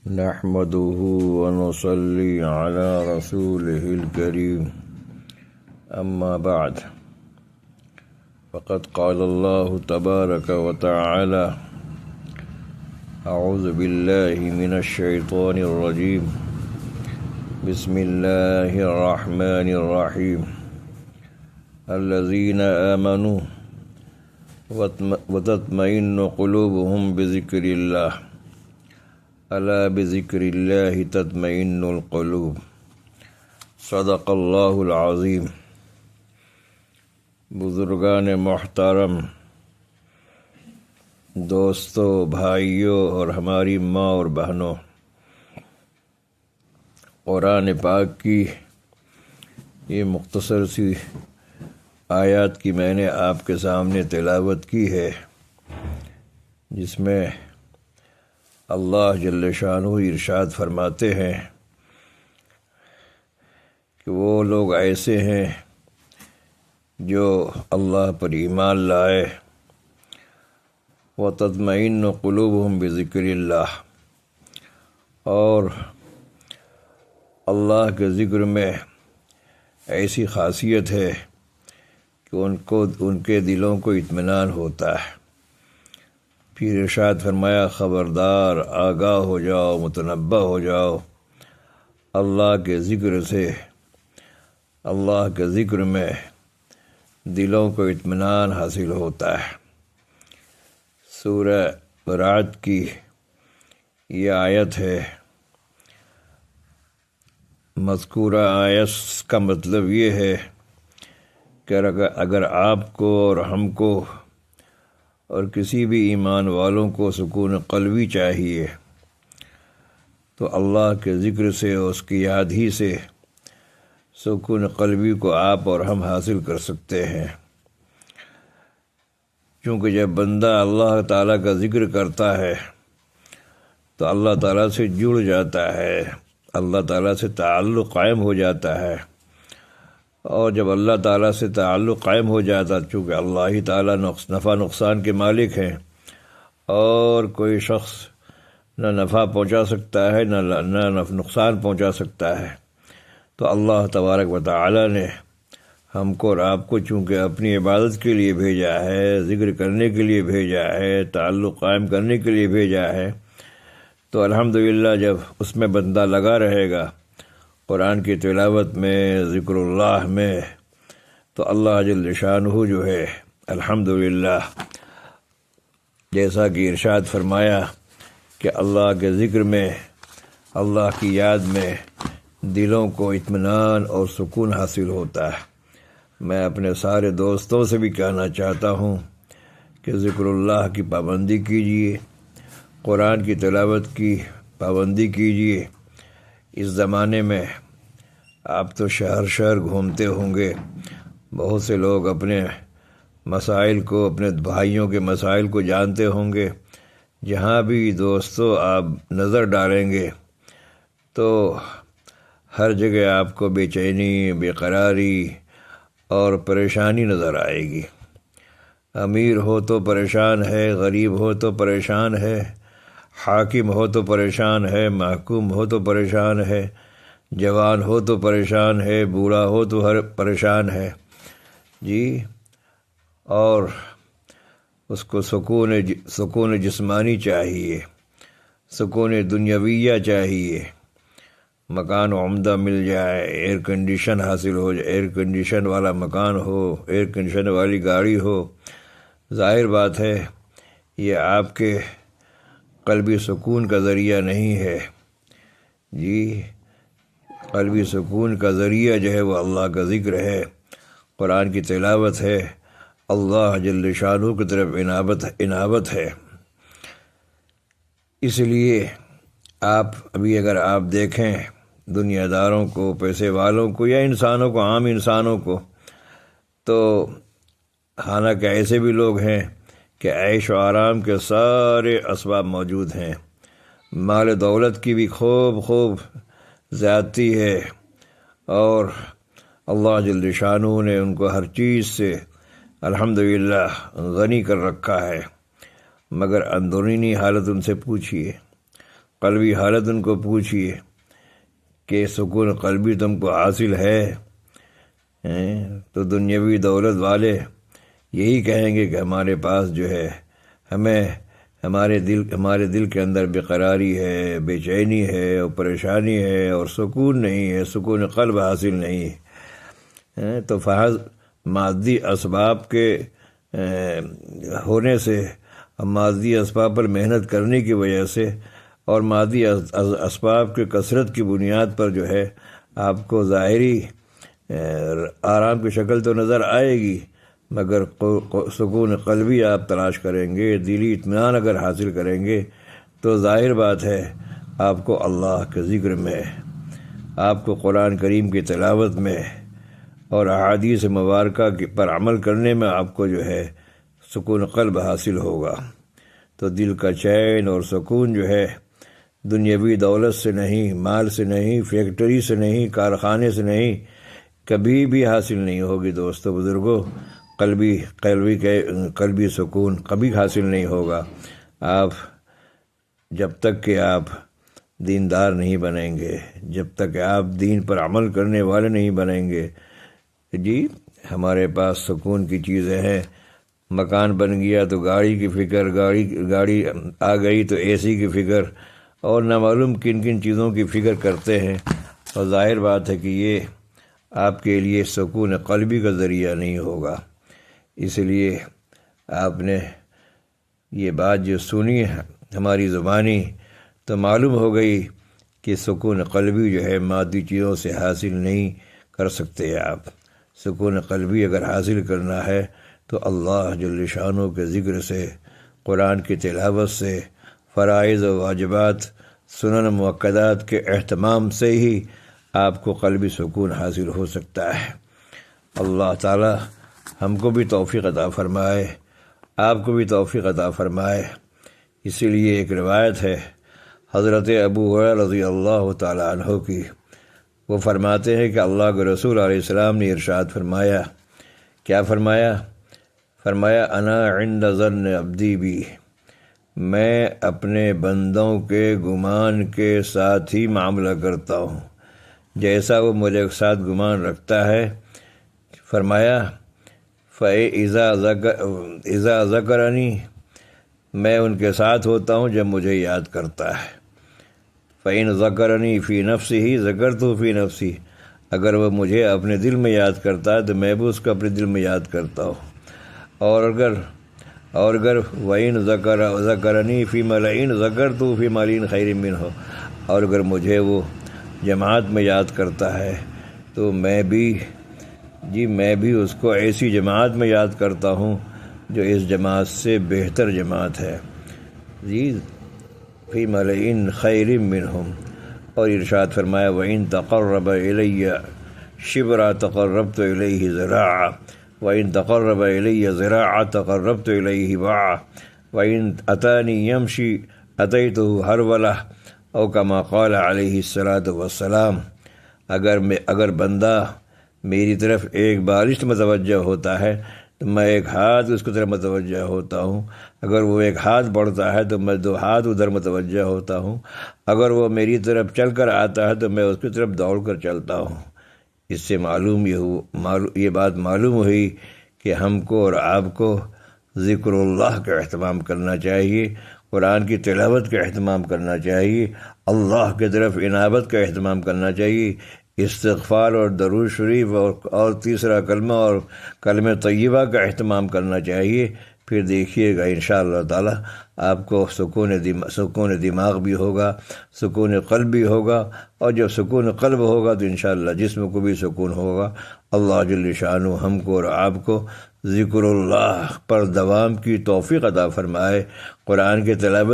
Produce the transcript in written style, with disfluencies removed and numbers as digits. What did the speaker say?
نحمده ونصلي على رسوله الكريم أما بعد فقد قال الله تبارك وتعالى أعوذ بالله من الشيطان الرجيم بسم الله الرحمن الرحيم الذين آمنوا وتطمئن قلوبهم بذكر الله ألا بذكر الله تطمئن القلوب صدق اللہ العظیم۔ بزرگان محترم، دوستوں، بھائیوں اور ہماری ماں اور بہنوں، قرآن پاک کی یہ مختصر سی آیات کی میں نے آپ کے سامنے تلاوت کی ہے، جس میں اللہ جل شانہ ارشاد فرماتے ہیں کہ وہ لوگ ایسے ہیں جو اللہ پر ایمان لائے، وَتَطْمَئِنُّ قُلُوبُهُمْ بِذِكْرِ اللَّهِ، اور اللہ کے ذکر میں ایسی خاصیت ہے کہ ان کے دلوں کو اطمینان ہوتا ہے۔ پھر ارشاد فرمایا خبردار، آگاہ ہو جاؤ، متنبہ ہو جاؤ، اللہ کے ذکر سے، اللہ کے ذکر میں دلوں کو اطمینان حاصل ہوتا ہے۔ سورہ رعد کی یہ آیت ہے۔ مذکورہ آیت کا مطلب یہ ہے کہ اگر آپ کو اور ہم کو اور کسی بھی ایمان والوں کو سکون قلبی چاہیے تو اللہ کے ذکر سے، اس کی یاد ہی سے سکون قلبی کو آپ اور ہم حاصل کر سکتے ہیں۔ کیونکہ جب بندہ اللہ تعالیٰ کا ذکر کرتا ہے تو اللہ تعالیٰ سے جڑ جاتا ہے، اللہ تعالیٰ سے تعلق قائم ہو جاتا ہے، اور جب اللہ تعالیٰ سے تعلق قائم ہو جاتا، چونکہ اللہ ہی تعالیٰ نفع نقصان کے مالک ہیں، اور کوئی شخص نہ نفع پہنچا سکتا ہے نہ نقصان پہنچا سکتا ہے، تو اللہ تبارک و تعالیٰ نے ہم کو اور آپ کو چونکہ اپنی عبادت کے لیے بھیجا ہے، ذکر کرنے کے لیے بھیجا ہے، تعلق قائم کرنے کے لیے بھیجا ہے، تو الحمدللہ جب اس میں بندہ لگا رہے گا، قرآن کی تلاوت میں، ذکر اللہ میں، تو اللہ جل شانہ جو ہے الحمدللہ جیسا کہ ارشاد فرمایا کہ اللہ کے ذکر میں، اللہ کی یاد میں دلوں کو اطمینان اور سکون حاصل ہوتا ہے۔ میں اپنے سارے دوستوں سے بھی کہنا چاہتا ہوں کہ ذکر اللہ کی پابندی کیجیے، قرآن کی تلاوت کی پابندی کیجیے۔ اس زمانے میں آپ تو شہر شہر گھومتے ہوں گے، بہت سے لوگ اپنے مسائل کو، اپنے بھائیوں کے مسائل کو جانتے ہوں گے۔ جہاں بھی دوستوں آپ نظر ڈالیں گے تو ہر جگہ آپ کو بے چینی، بے قراری اور پریشانی نظر آئے گی۔ امیر ہو تو پریشان ہے، غریب ہو تو پریشان ہے، حاکم ہو تو پریشان ہے، محکوم ہو تو پریشان ہے، جوان ہو تو پریشان ہے، بوڑھا ہو تو ہر پریشان ہے جی۔ اور اس کو سکون جسمانی چاہیے، سکون دنیاویہ چاہیے، مکان عمدہ مل جائے، ایئر کنڈیشن حاصل ہو جائے، ایئر کنڈیشن والا مکان ہو، ایئر کنڈیشن والی گاڑی ہو۔ ظاہر بات ہے یہ آپ کے قلبی سکون کا ذریعہ نہیں ہے جی۔ قلبی سکون کا ذریعہ جو ہے وہ اللہ کا ذکر ہے، قرآن کی تلاوت ہے، اللہ جل شانہ کی طرف انابت ہے۔ اس لیے ابھی اگر آپ دیکھیں دنیا داروں کو، پیسے والوں کو، یا انسانوں کو، عام انسانوں کو، تو حالانکہ ایسے بھی لوگ ہیں کہ عیش و آرام کے سارے اسباب موجود ہیں، مال دولت کی بھی خوب زیادتی ہے، اور اللہ جل شانہ نے ان کو ہر چیز سے الحمدللہ غنی کر رکھا ہے، مگر اندرونی حالت ان سے پوچھیے، قلبی حالت ان کو پوچھیے کہ سکون قلبی تم کو حاصل ہے، تو دنیاوی دولت والے یہی کہیں گے کہ ہمارے پاس جو ہے ہمارے دل کے اندر بے قراری ہے، بے چینی ہے اور پریشانی ہے اور سکون نہیں ہے، سکون قلب حاصل نہیں ہے۔ تو فحض مادی اسباب کے ہونے سے، مادی اسباب پر محنت کرنے کی وجہ سے اور مادی اسباب کے کثرت کی بنیاد پر جو ہے آپ کو ظاہری آرام کی شکل تو نظر آئے گی، مگر سکون قلبی آپ تلاش کریں گے، دلی اطمینان اگر حاصل کریں گے تو ظاہر بات ہے آپ کو اللہ کے ذکر میں، آپ کو قرآن کریم کی تلاوت میں اور احادیث مبارکہ پر عمل کرنے میں آپ کو جو ہے سکون قلب حاصل ہوگا۔ تو دل کا چین اور سکون جو ہے دنیاوی دولت سے نہیں، مال سے نہیں، فیکٹری سے نہیں، کارخانے سے نہیں، کبھی بھی حاصل نہیں ہوگی دوستو بزرگوں۔ قلبی سکون کبھی حاصل نہیں ہوگا آپ جب تک کہ آپ دیندار نہیں بنیں گے، جب تک کہ آپ دین پر عمل کرنے والے نہیں بنیں گے۔ جی ہمارے پاس سکون کی چیزیں ہیں، مکان بن گیا تو گاڑی کی فکر، گاڑی آ گئی تو اے سی کی فکر اور نہ معلوم کن کن چیزوں کی فکر کرتے ہیں، اور ظاہر بات ہے کہ یہ آپ کے لیے سکون قلبی کا ذریعہ نہیں ہوگا۔ اس لیے آپ نے یہ بات جو سنی ہماری زبانی تو معلوم ہو گئی کہ سکون قلبی جو ہے مادی چیزوں سے حاصل نہیں کر سکتے آپ۔ سکون قلبی اگر حاصل کرنا ہے تو اللہ جل شانہ کے ذکر سے، قرآن کی تلاوت سے، فرائض و واجبات، سنن مؤکدات کے اہتمام سے ہی آپ کو قلبی سکون حاصل ہو سکتا ہے۔ اللہ تعالی ہم کو بھی توفیق عطا فرمائے، آپ کو بھی توفیق عطا فرمائے۔ اسی لیے ایک روایت ہے حضرت ابو ہریرہ رضی اللہ تعالی عنہ کی، وہ فرماتے ہیں کہ اللہ کے رسول علیہ السلام نے ارشاد فرمایا، کیا فرمایا؟ فرمایا انا عند ظن عبدی بی، میں اپنے بندوں کے گمان کے ساتھ ہی معاملہ کرتا ہوں، جیسا وہ میرے ساتھ گمان رکھتا ہے۔ فرمایا اذا ذکرنی، میں ان کے ساتھ ہوتا ہوں جب مجھے یاد کرتا ہے۔ فإن ذکرنی فی نفسہ ذکرتہ فی نفسی، اگر وہ مجھے اپنے دل میں یاد کرتا ہے تو میں بھی اس کو اپنے دل میں یاد کرتا ہوں۔ اور اگر وَإِن ذکرنی فی ملئ ذکرتہ فی ملئ خیر منہ، اور اگر مجھے وہ جماعت میں یاد کرتا ہے تو میں بھی اس کو ایسی جماعت میں یاد کرتا ہوں جو اس جماعت سے بہتر جماعت ہے، جی فی ملئ خیر منہم۔ اور ارشاد فرمایا وَإِن تقرب إِلَيَّ شِبْرًا تقربت إِلَيْهِ ذراعًا وَإِن تقرب إِلَيَّ ذراعًا تقربت إِلَيْهِ باعًا وَإِن أتاني يمشي أتيته هرولة، او کما قال علیہ الصلاۃ والسلام۔ اگر بندہ میری طرف ایک بالشت متوجہ ہوتا ہے تو میں ایک ہاتھ اس کی طرف متوجہ ہوتا ہوں، اگر وہ ایک ہاتھ بڑھتا ہے تو میں 2 ہاتھ ادھر متوجہ ہوتا ہوں، اگر وہ میری طرف چل کر آتا ہے تو میں اس کی طرف دوڑ کر چلتا ہوں۔ اس سے یہ بات معلوم ہوئی کہ ہم کو اور آپ کو ذکر اللہ کا اہتمام کرنا چاہیے، قرآن کی تلاوت کا اہتمام کرنا چاہیے، اللہ کی طرف عنابت کا اہتمام کرنا چاہیے، استغفار اور درود شریف اور تیسرا کلمہ اور کلمہ طیبہ کا اہتمام کرنا چاہیے۔ پھر دیکھیے گا انشاءاللہ تعالی آپ کو سکون دماغ بھی ہوگا، سکون قلب بھی ہوگا، اور جب سکون قلب ہوگا تو انشاءاللہ جسم کو بھی سکون ہوگا۔ اللہ جل شانہ ہم کو اور آپ کو ذکر اللہ پر دوام کی توفیق عطا فرمائے، قرآن کی تلاوت